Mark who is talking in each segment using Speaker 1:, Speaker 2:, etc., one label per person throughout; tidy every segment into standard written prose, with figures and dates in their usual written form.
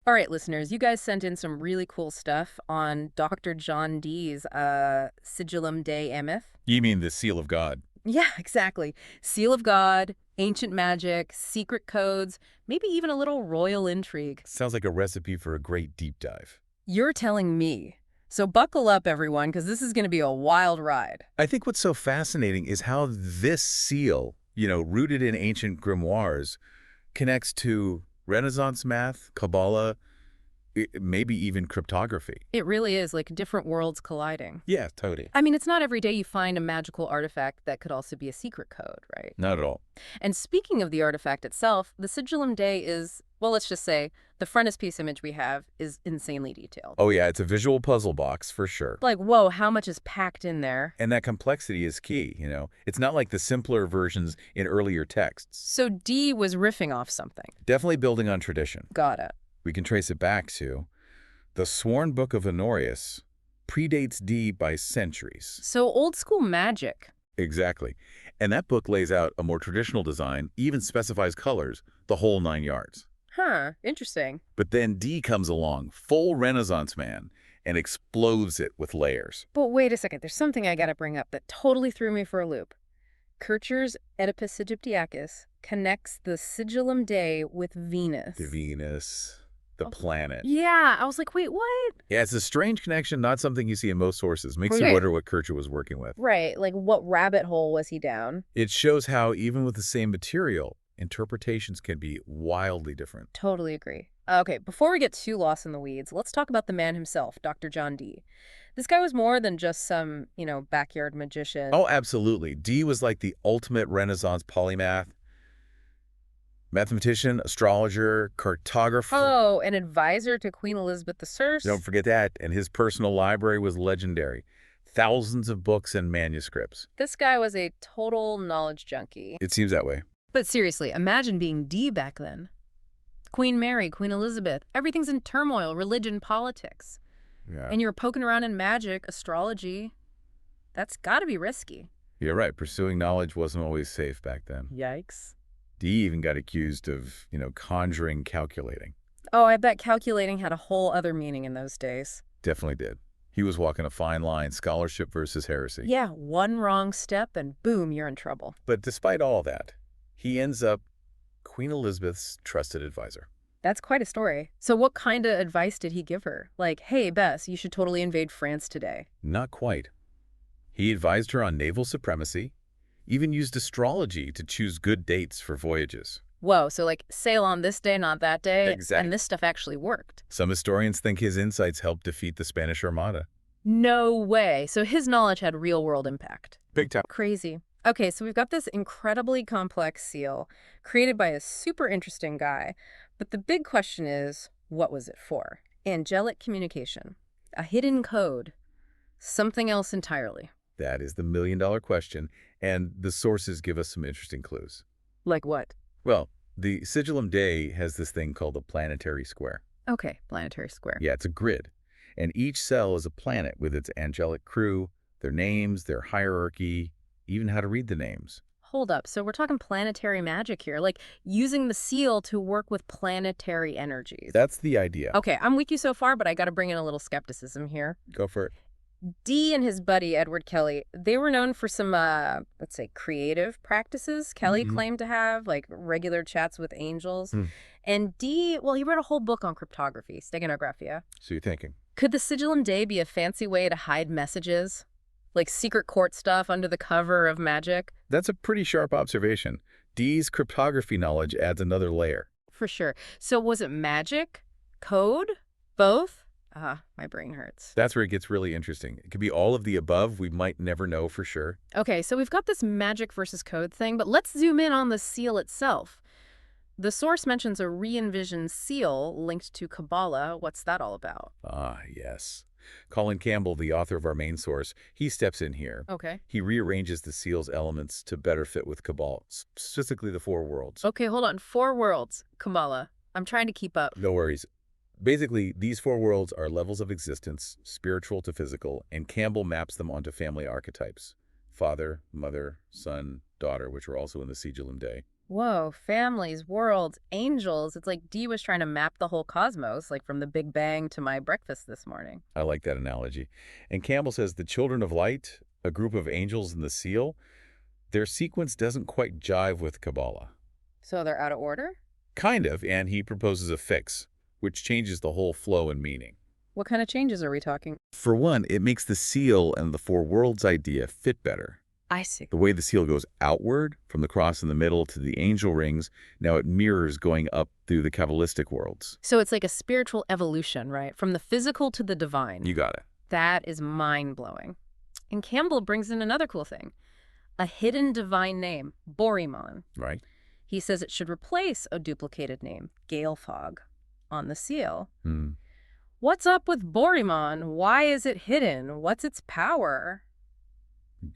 Speaker 1: All right, listeners, you guys sent in some really cool stuff on Dr. John Dee's Sigillum Dei Aemeth.
Speaker 2: You mean the seal of God?
Speaker 1: Yeah, exactly. Seal of God, ancient magic, secret codes, maybe even a little royal intrigue.
Speaker 2: Sounds like a recipe for a great deep dive.
Speaker 1: You're telling me. So buckle up, everyone, because this is going to be a wild ride.
Speaker 2: I think what's so fascinating is how this seal, rooted in ancient grimoires, connects to Renaissance math, Kabbalah, maybe even cryptography.
Speaker 1: It really is like different worlds colliding.
Speaker 2: Yeah, totally.
Speaker 1: I mean, it's not every day you find a magical artifact that could also be a secret code, right?
Speaker 2: Not at all.
Speaker 1: And speaking of the artifact itself, the Sigillum Dei is, well, let's just say, the frontispiece image we have is insanely detailed.
Speaker 2: Oh yeah, it's a visual puzzle box for sure.
Speaker 1: Like, whoa, how much is packed in there?
Speaker 2: And that complexity is key. It's not like the simpler versions in earlier texts.
Speaker 1: So Dee was riffing off something.
Speaker 2: Definitely building on tradition.
Speaker 1: Got it.
Speaker 2: We can trace it back to the Sworn Book of Honorius predates Dee by centuries.
Speaker 1: So old school magic.
Speaker 2: Exactly. And that book lays out a more traditional design, even specifies colors, the whole 9 yards.
Speaker 1: Huh, interesting.
Speaker 2: But then Dee comes along, full Renaissance man, and explodes it with layers.
Speaker 1: But wait a second, there's something I gotta bring up that totally threw me for a loop. Kircher's Oedipus Aegyptiacus connects the Sigillum Dei with Venus.
Speaker 2: The Venus, the planet.
Speaker 1: Yeah, I was like, wait, what?
Speaker 2: Yeah, it's a strange connection, not something you see in most sources. Makes you
Speaker 1: Right.
Speaker 2: wonder what Kircher was working with.
Speaker 1: Right, like what rabbit hole was he down?
Speaker 2: It shows how, even with the same material, interpretations can be wildly different.
Speaker 1: Totally agree. Okay, before we get too lost in the weeds, let's talk about the man himself, Dr. John Dee. This guy was more than just some, backyard magician.
Speaker 2: Oh, absolutely. Dee was like the ultimate Renaissance polymath. Mathematician, astrologer, cartographer.
Speaker 1: Oh, an advisor to Queen Elizabeth I.
Speaker 2: Don't forget that. And his personal library was legendary. Thousands of books and manuscripts.
Speaker 1: This guy was a total knowledge junkie.
Speaker 2: It seems that way.
Speaker 1: But seriously, imagine being Dee back then. Queen Mary, Queen Elizabeth, everything's in turmoil, religion, politics.
Speaker 2: Yeah.
Speaker 1: And you're poking around in magic, astrology. That's gotta be risky.
Speaker 2: You're right. Pursuing knowledge wasn't always safe back then.
Speaker 1: Yikes.
Speaker 2: Dee even got accused of, conjuring calculating.
Speaker 1: Oh, I bet calculating had a whole other meaning in those days.
Speaker 2: Definitely did. He was walking a fine line, scholarship versus heresy.
Speaker 1: Yeah, one wrong step and boom, you're in trouble.
Speaker 2: But despite all that, he ends up Queen Elizabeth's trusted advisor.
Speaker 1: That's quite a story. So what kind of advice did he give her? Like, hey, Bess, you should totally invade France today.
Speaker 2: Not quite. He advised her on naval supremacy, even used astrology to choose good dates for voyages.
Speaker 1: Whoa, so like sail on this day, not that day?
Speaker 2: Exactly.
Speaker 1: And this stuff actually worked.
Speaker 2: Some historians think his insights helped defeat the Spanish Armada.
Speaker 1: No way. So his knowledge had real-world impact.
Speaker 2: Big time.
Speaker 1: Crazy. Okay, so we've got this incredibly complex seal created by a super interesting guy. But the big question is, what was it for? Angelic communication. A hidden code. Something else entirely.
Speaker 2: That is the million-dollar question, and the sources give us some interesting clues.
Speaker 1: Like what?
Speaker 2: Well, the Sigillum Dei has this thing called a planetary square.
Speaker 1: Okay, planetary square.
Speaker 2: Yeah, it's a grid. And each cell is a planet with its angelic crew, their names, their hierarchy, even how to read the names.
Speaker 1: Hold up. So we're talking planetary magic here, like using the seal to work with planetary energies.
Speaker 2: That's the idea.
Speaker 1: Okay, I'm with you so far, but I got to bring in a little skepticism here.
Speaker 2: Go for it.
Speaker 1: Dee and his buddy, Edward Kelly, they were known for some, let's say, creative practices Kelly claimed to have, like regular chats with angels. And Dee, well, he wrote a whole book on cryptography, Steganographia.
Speaker 2: So you're thinking.
Speaker 1: Could the Sigillum Dei be a fancy way to hide messages? Like secret court stuff under the cover of magic?
Speaker 2: That's a pretty sharp observation. Dee's cryptography knowledge adds another layer.
Speaker 1: For sure. So was it magic? Code? Both? My brain hurts.
Speaker 2: That's where it gets really interesting. It could be all of the above. We might never know for sure.
Speaker 1: Okay, so we've got this magic versus code thing, but let's zoom in on the seal itself. The source mentions a re-envisioned seal linked to Kabbalah. What's that all about?
Speaker 2: Ah, yes. Colin Campbell, the author of our main source, he steps in here.
Speaker 1: Okay.
Speaker 2: He rearranges the seal's elements to better fit with Kabbalah, specifically the 4 worlds.
Speaker 1: Okay, hold on. 4 worlds, Kabbalah. I'm trying to keep up.
Speaker 2: No worries. Basically, these 4 worlds are levels of existence, spiritual to physical, and Campbell maps them onto family archetypes. Father, mother, son, daughter, which are also in the Sigillum Dei.
Speaker 1: Whoa, families, worlds, angels. It's like Dee was trying to map the whole cosmos, like from the Big Bang to my breakfast this morning.
Speaker 2: I like that analogy. And Campbell says the children of light, a group of angels in the seal, their sequence doesn't quite jive with Kabbalah.
Speaker 1: So they're out of order?
Speaker 2: Kind of, and he proposes a fix, which changes the whole flow and meaning.
Speaker 1: What kind of changes are we talking?
Speaker 2: For one, it makes the seal and the four worlds idea fit better.
Speaker 1: I see.
Speaker 2: The way the seal goes outward, from the cross in the middle to the angel rings, now it mirrors going up through the Kabbalistic worlds.
Speaker 1: So it's like a spiritual evolution, right? From the physical to the divine.
Speaker 2: You got it.
Speaker 1: That is mind-blowing. And Campbell brings in another cool thing. A hidden divine name, Borimon.
Speaker 2: Right?
Speaker 1: He says it should replace a duplicated name, Galefog, on the seal. What's up with Borimon? Why is it hidden? What's its power?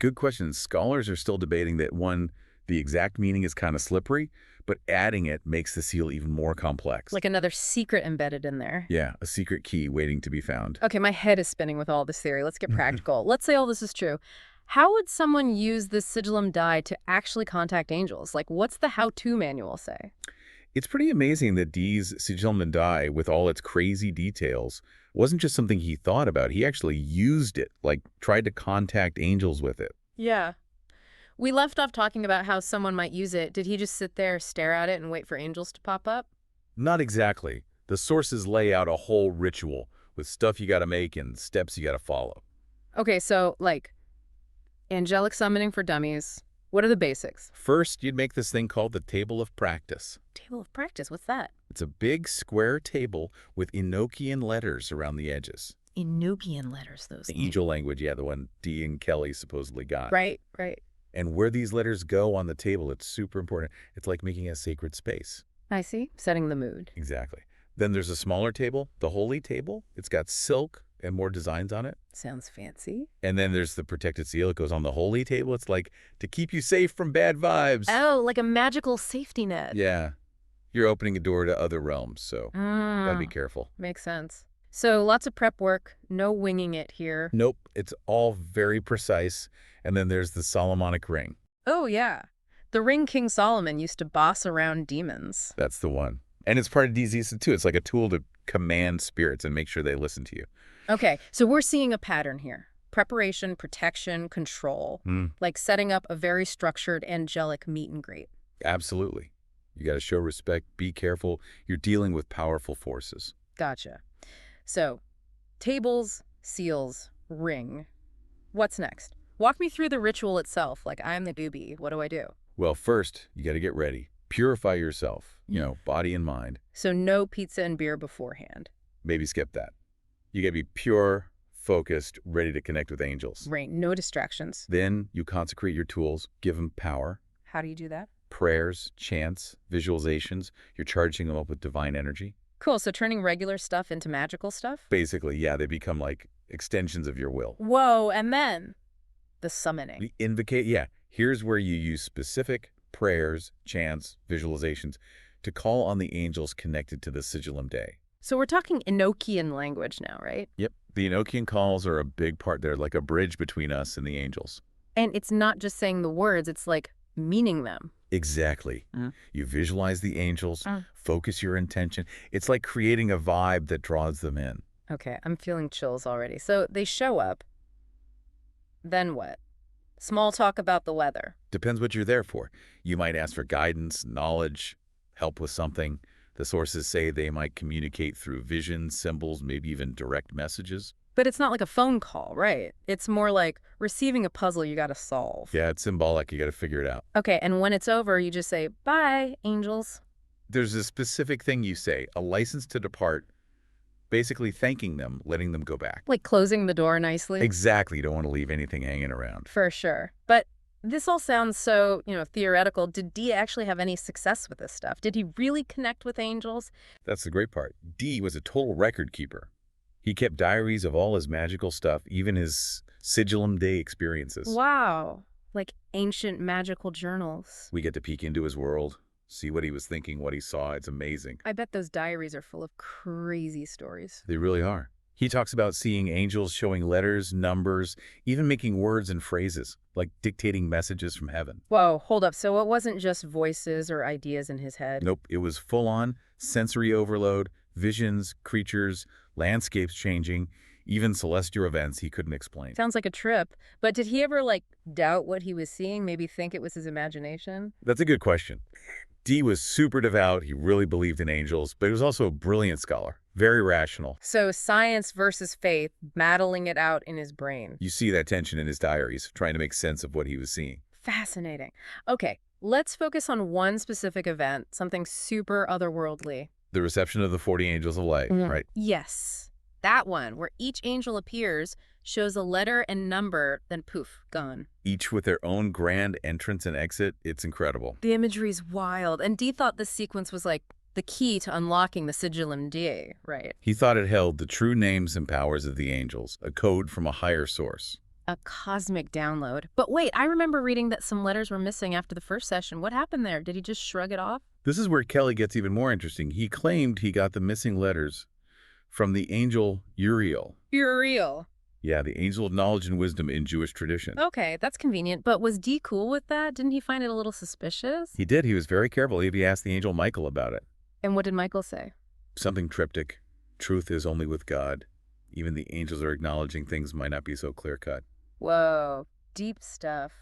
Speaker 2: Good question. Scholars are still debating that, one, the exact meaning is kind of slippery, but adding it makes the seal even more complex.
Speaker 1: Like another secret embedded in there.
Speaker 2: Yeah, a secret key waiting to be found.
Speaker 1: Okay, my head is spinning with all this theory. Let's get practical. Let's say all this is true. How would someone use this Sigillum Dei to actually contact angels? Like, what's the how-to manual say?
Speaker 2: It's pretty amazing that Dee's Sigillum Dei, with all its crazy details, wasn't just something he thought about. He actually used it, like tried to contact angels with it.
Speaker 1: Yeah. We left off talking about how someone might use it. Did he just sit there, stare at it, and wait for angels to pop up?
Speaker 2: Not exactly. The sources lay out a whole ritual with stuff you got to make and steps you got to follow.
Speaker 1: Okay, so, like, angelic summoning for dummies. What are the basics?
Speaker 2: First, you'd make this thing called the Table of Practice.
Speaker 1: Table of practice, what's that?
Speaker 2: It's a big square table with Enochian letters around the edges.
Speaker 1: Enochian letters, those.
Speaker 2: The angel language, yeah, the one Dee and Kelly supposedly got.
Speaker 1: Right.
Speaker 2: And where these letters go on the table, it's super important. It's like making a sacred space.
Speaker 1: I see. Setting the mood.
Speaker 2: Exactly. Then there's a smaller table, the Holy Table. It's got silk and more designs on it.
Speaker 1: Sounds fancy.
Speaker 2: And then there's the protected seal. It goes on the Holy Table. It's like to keep you safe from bad vibes.
Speaker 1: Oh, like a magical safety net.
Speaker 2: Yeah. You're opening a door to other realms, so gotta be careful.
Speaker 1: Makes sense. So lots of prep work, no winging it here.
Speaker 2: Nope, it's all very precise. And then there's the Solomonic ring.
Speaker 1: Oh, yeah. The ring King Solomon used to boss around demons.
Speaker 2: That's the one. And it's part of DZS too. It's like a tool to command spirits and make sure they listen to you.
Speaker 1: Okay, so we're seeing a pattern here. Preparation, protection, control. Like setting up a very structured angelic meet and greet.
Speaker 2: Absolutely. You got to show respect, be careful. You're dealing with powerful forces.
Speaker 1: Gotcha. So, tables, seals, ring. What's next? Walk me through the ritual itself. Like, I'm the doobie. What do I do?
Speaker 2: Well, first, you got to get ready. Purify yourself, body and mind.
Speaker 1: So no pizza and beer beforehand.
Speaker 2: Maybe skip that. You got to be pure, focused, ready to connect with angels.
Speaker 1: Right, no distractions.
Speaker 2: Then you consecrate your tools, give them power.
Speaker 1: How do you do that?
Speaker 2: Prayers, chants, visualizations. You're charging them up with divine energy.
Speaker 1: Cool, so turning regular stuff into magical stuff?
Speaker 2: Basically, yeah, they become like extensions of your will.
Speaker 1: Whoa, and then the summoning.
Speaker 2: The invocate, yeah. Here's where you use specific prayers, chants, visualizations to call on the angels connected to the Sigillum Dei.
Speaker 1: So we're talking Enochian language now, right?
Speaker 2: Yep. The Enochian calls are a big part. They're like a bridge between us and the angels.
Speaker 1: And it's not just saying the words, it's like meaning them.
Speaker 2: Exactly. You visualize the angels, focus your intention. It's like creating a vibe that draws them in.
Speaker 1: Okay, I'm feeling chills already. So they show up. Then what? Small talk about the weather.
Speaker 2: Depends what you're there for. You might ask for guidance, knowledge, help with something. The sources say they might communicate through visions, symbols, maybe even direct messages.
Speaker 1: But it's not like a phone call, right? It's more like receiving a puzzle you got to solve.
Speaker 2: Yeah, it's symbolic. You got to figure it out.
Speaker 1: Okay, and when it's over, you just say, bye, angels.
Speaker 2: There's a specific thing you say, a license to depart, basically thanking them, letting them go back.
Speaker 1: Like closing the door nicely?
Speaker 2: Exactly. You don't want to leave anything hanging around.
Speaker 1: For sure. But this all sounds so, theoretical. Did Dee actually have any success with this stuff? Did he really connect with angels?
Speaker 2: That's the great part. Dee was a total record keeper. He kept diaries of all his magical stuff, even his Sigillum Dei experiences.
Speaker 1: Wow. Like ancient magical journals.
Speaker 2: We get to peek into his world, see what he was thinking, what he saw. It's amazing.
Speaker 1: I bet those diaries are full of crazy stories.
Speaker 2: They really are. He talks about seeing angels showing letters, numbers, even making words and phrases, like dictating messages from heaven.
Speaker 1: Whoa, hold up. So it wasn't just voices or ideas in his head?
Speaker 2: Nope, it was full-on sensory overload, visions, creatures, landscapes changing, even celestial events he couldn't explain.
Speaker 1: Sounds like a trip. But did he ever, like, doubt what he was seeing? Maybe think it was his imagination?
Speaker 2: That's a good question. Dee was super devout. He really believed in angels, but he was also a brilliant scholar, very rational.
Speaker 1: So science versus faith, battling it out in his brain.
Speaker 2: You see that tension in his diaries, trying to make sense of what he was seeing.
Speaker 1: Fascinating. Okay, let's focus on one specific event, something super otherworldly.
Speaker 2: The reception of the 40 angels of light, right?
Speaker 1: Yes, that one, where each angel appears, shows a letter and number, then poof, gone.
Speaker 2: Each with their own grand entrance and exit. It's incredible.
Speaker 1: The imagery's wild, and Dee thought this sequence was like the key to unlocking the Sigillum Dei, right?
Speaker 2: He thought it held the true names and powers of the angels, a code from a higher source.
Speaker 1: A cosmic download. But wait, I remember reading that some letters were missing after the first session. What happened there? Did he just shrug it off?
Speaker 2: This is where Kelly gets even more interesting. He claimed he got the missing letters from the angel Uriel.
Speaker 1: Uriel.
Speaker 2: Yeah, the angel of knowledge and wisdom in Jewish tradition.
Speaker 1: Okay, that's convenient. But was Dee cool with that? Didn't he find it a little suspicious?
Speaker 2: He did. He was very careful. He asked the angel Michael about it.
Speaker 1: And what did Michael say?
Speaker 2: Something cryptic. Truth is only with God. Even the angels are acknowledging things might not be so clear-cut.
Speaker 1: Whoa, deep stuff.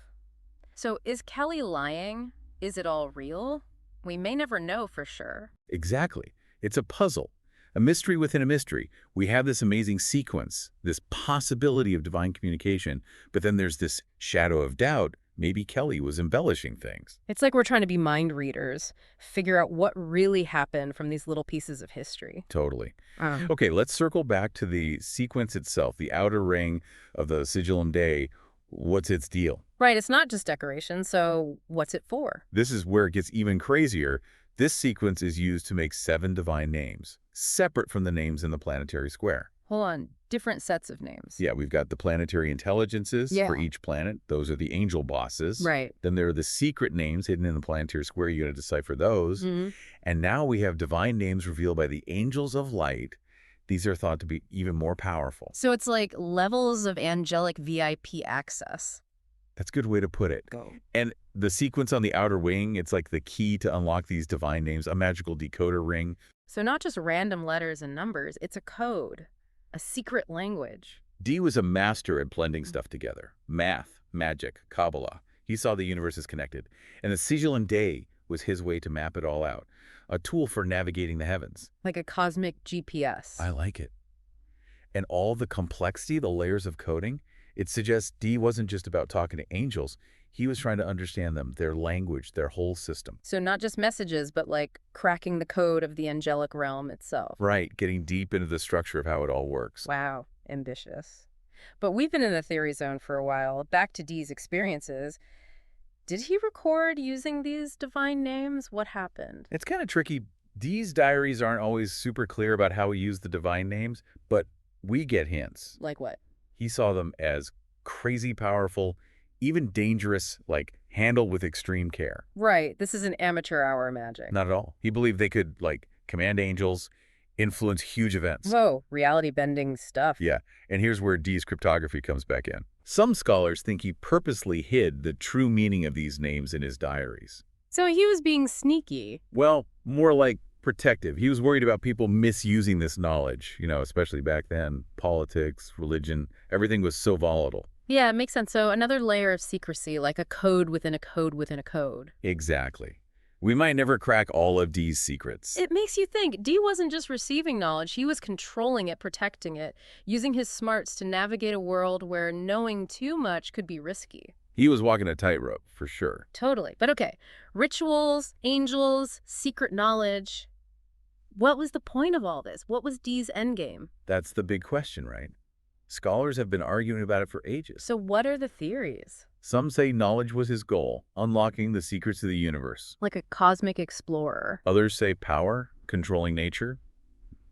Speaker 1: So is Kelly lying? Is it all real? We may never know for sure.
Speaker 2: Exactly. It's a puzzle. A mystery within a mystery. We have this amazing sequence, this possibility of divine communication, but then there's this shadow of doubt. Maybe Kelly was embellishing things.
Speaker 1: It's like we're trying to be mind readers, figure out what really happened from these little pieces of history.
Speaker 2: Totally. Okay, let's circle back to the sequence itself, the outer ring of the Sigillum Dei. What's its deal?
Speaker 1: Right, it's not just decoration, so what's it for?
Speaker 2: This is where it gets even crazier. This sequence is used to make 7 divine names, separate from the names in the planetary square.
Speaker 1: Hold on, different sets of names.
Speaker 2: Yeah, we've got the planetary intelligences for each planet. Those are the angel bosses.
Speaker 1: Right.
Speaker 2: Then there are the secret names hidden in the planetary square. You're going to decipher those. And now we have divine names revealed by the angels of light. These are thought to be even more powerful.
Speaker 1: So it's like levels of angelic VIP access.
Speaker 2: That's a good way to put it. And the sequence on the outer wing, it's like the key to unlock these divine names, a magical decoder ring.
Speaker 1: So not just random letters and numbers, it's a code, a secret language.
Speaker 2: Dee was a master at blending stuff together. Math, magic, Kabbalah. He saw the universe as connected. And the Sigillum Dei was his way to map it all out. A tool for navigating the heavens.
Speaker 1: Like a cosmic GPS.
Speaker 2: I like it. And all the complexity, the layers of coding, it suggests Dee wasn't just about talking to angels. He was trying to understand them, their language, their whole system.
Speaker 1: So not just messages, but like cracking the code of the angelic realm itself.
Speaker 2: Right, getting deep into the structure of how it all works.
Speaker 1: Wow, ambitious. But we've been in the theory zone for a while. Back to Dee's experiences. Did he record using these divine names? What happened?
Speaker 2: It's kind of tricky. Dee's diaries aren't always super clear about how he used the divine names, but we get hints.
Speaker 1: Like what?
Speaker 2: He saw them as crazy powerful, even dangerous, like handled with extreme care.
Speaker 1: Right. This is an amateur hour magic.
Speaker 2: Not at all. He believed they could, like, command angels, influence huge events.
Speaker 1: Whoa, reality-bending stuff.
Speaker 2: Yeah, and here's where Dee's cryptography comes back in. Some scholars think he purposely hid the true meaning of these names in his diaries.
Speaker 1: So he was being sneaky.
Speaker 2: Well, more like protective. He was worried about people misusing this knowledge, especially back then. Politics, religion, everything was so volatile.
Speaker 1: Yeah, it makes sense. So another layer of secrecy, like a code within a code within a code.
Speaker 2: Exactly. We might never crack all of Dee's secrets.
Speaker 1: It makes you think Dee wasn't just receiving knowledge, he was controlling it, protecting it, using his smarts to navigate a world where knowing too much could be risky.
Speaker 2: He was walking a tightrope, for sure.
Speaker 1: Totally. But okay, rituals, angels, secret knowledge. What was the point of all this? What was Dee's endgame?
Speaker 2: That's the big question, right? Scholars have been arguing about it for ages.
Speaker 1: So what are the theories?
Speaker 2: Some say knowledge was his goal, unlocking the secrets of the universe.
Speaker 1: Like a cosmic explorer.
Speaker 2: Others say power, controlling nature,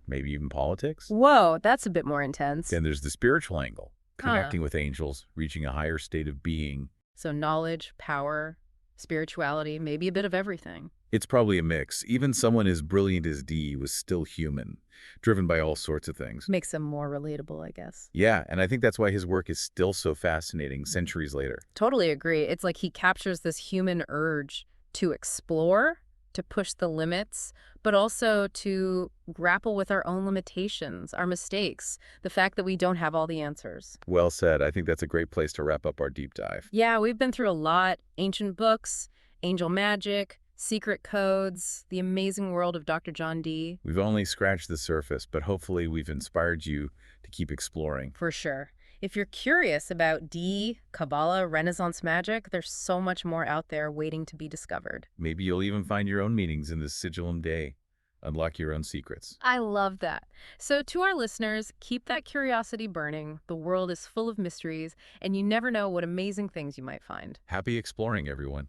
Speaker 2: maybe even politics.
Speaker 1: Whoa, that's a bit more intense.
Speaker 2: Then there's the spiritual angle, connecting with angels, reaching a higher state of being.
Speaker 1: So knowledge, power, spirituality, maybe a bit of everything.
Speaker 2: It's probably a mix. Even someone as brilliant as Dee was still human, driven by all sorts of things.
Speaker 1: Makes him more relatable, I guess.
Speaker 2: Yeah, and I think that's why his work is still so fascinating centuries later.
Speaker 1: Totally agree. It's like he captures this human urge to explore, to push the limits, but also to grapple with our own limitations, our mistakes, the fact that we don't have all the answers.
Speaker 2: Well said. I think that's a great place to wrap up our deep dive.
Speaker 1: Yeah, we've been through a lot. Ancient books, angel magic, secret codes, the amazing world of Dr. John Dee.
Speaker 2: We've only scratched the surface, but hopefully we've inspired you to keep exploring.
Speaker 1: For sure. If you're curious about Dee, Kabbalah, Renaissance magic, there's so much more out there waiting to be discovered.
Speaker 2: Maybe you'll even find your own meanings in the Sigillum Dei. Unlock your own secrets.
Speaker 1: I love that. So to our listeners, keep that curiosity burning. The world is full of mysteries, and you never know what amazing things you might find.
Speaker 2: Happy exploring, everyone.